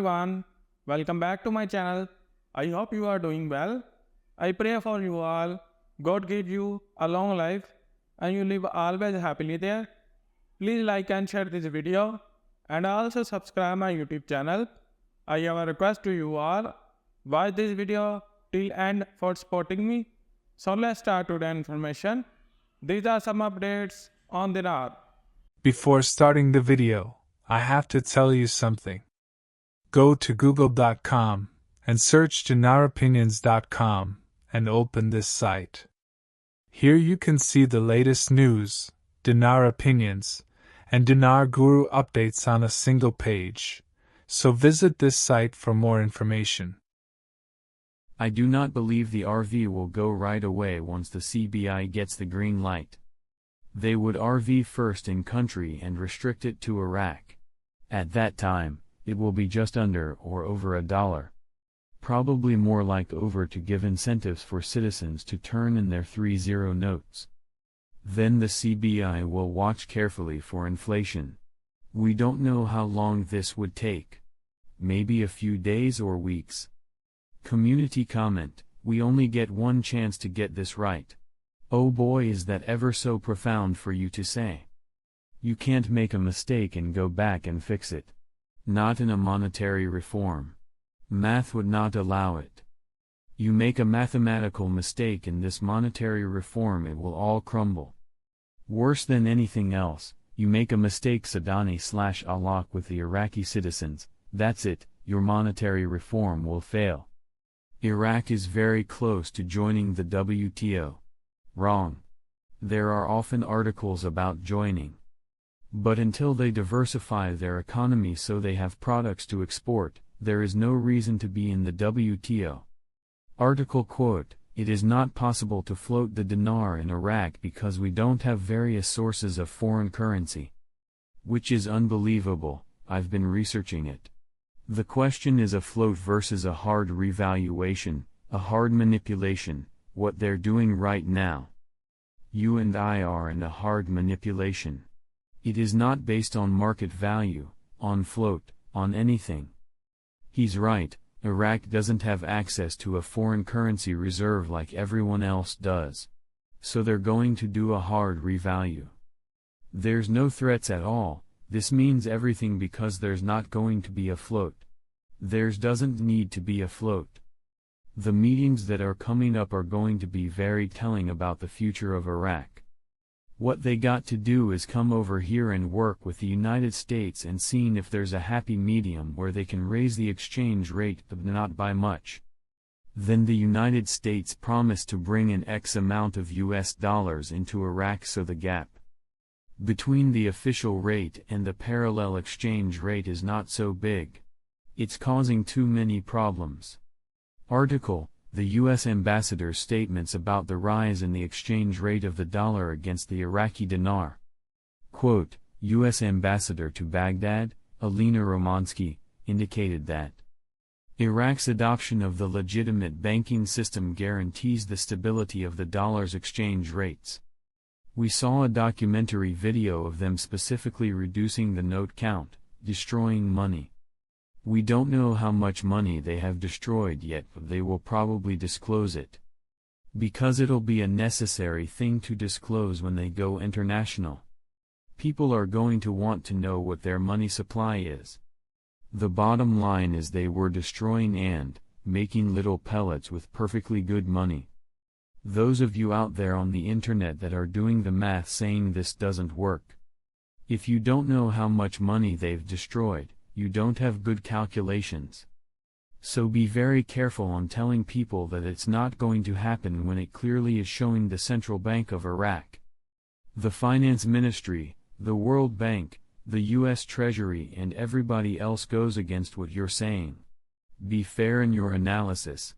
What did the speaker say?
everyone, welcome back to my channel. I hope you are doing well. I pray for you all. God give you a long life and you live always happily there. Please like and share this video and also subscribe my YouTube channel. I have a request to you all. Watch this video till end for supporting me. So let's start today's information. These are some updates on dinar. Before starting the video, I have to tell you something. Go to google.com and search dinaropinions.com and open this site. Here you can see the latest news, dinar opinions, and dinar guru updates on a single page. So visit this site for more information. I do not believe the RV will go right away once the CBI gets the green light. They would RV first in country and restrict it to Iraq. At that time, it will be just under or over $1. Probably more like over to give incentives for citizens to turn in their 3-0 notes. Then the CBI will watch carefully for inflation. We don't know how long this would take. Maybe a few days or weeks. Community comment: we only get one chance to get this right. Oh boy, is that ever so profound for you to say. You can't make a mistake and go back and fix it. Not in a monetary reform. Math would not allow it. You make a mathematical mistake in this monetary reform, it will all crumble. Worse than anything else, you make a mistake Sadani/Alaq with the Iraqi citizens, that's it, your monetary reform will fail. Iraq is very close to joining the WTO. Wrong. There are often articles about joining. But until they diversify their economy so they have products to export, there is no reason to be in the WTO. Article quote: it is not possible to float the dinar in Iraq because we don't have various sources of foreign currency. Which is unbelievable, I've been researching it. The question is a float versus a hard revaluation, a hard manipulation, what they're doing right now. You and I are in a hard manipulation. It is not based on market value, on float, on anything. He's right, Iraq doesn't have access to a foreign currency reserve like everyone else does. So they're going to do a hard revalue. There's no threats at all, this means everything because there's not going to be a float. There's doesn't need to be a float. The meetings that are coming up are going to be very telling about the future of Iraq. What they got to do is come over here and work with the United States and seeing if there's a happy medium where they can raise the exchange rate but not by much. Then the United States promised to bring in X amount of US dollars into Iraq, so the gap between the official rate and the parallel exchange rate is not so big. It's causing too many problems. Article: the U.S. ambassador's statements about the rise in the exchange rate of the dollar against the Iraqi dinar. Quote: U.S. ambassador to Baghdad, Alina Romansky, indicated that Iraq's adoption of the legitimate banking system guarantees the stability of the dollar's exchange rates. We saw a documentary video of them specifically reducing the note count, destroying money. We don't know how much money they have destroyed yet, but they will probably disclose it. Because it'll be a necessary thing to disclose when they go international. People are going to want to know what their money supply is. The bottom line is they were destroying and making little pellets with perfectly good money. Those of you out there on the internet that are doing the math saying this doesn't work. If you don't know how much money they've destroyed, you don't have good calculations. So be very careful on telling people that it's not going to happen when it clearly is showing the Central Bank of Iraq, the Finance Ministry, the World Bank, the U.S. Treasury and everybody else goes against what you're saying. Be fair in your analysis.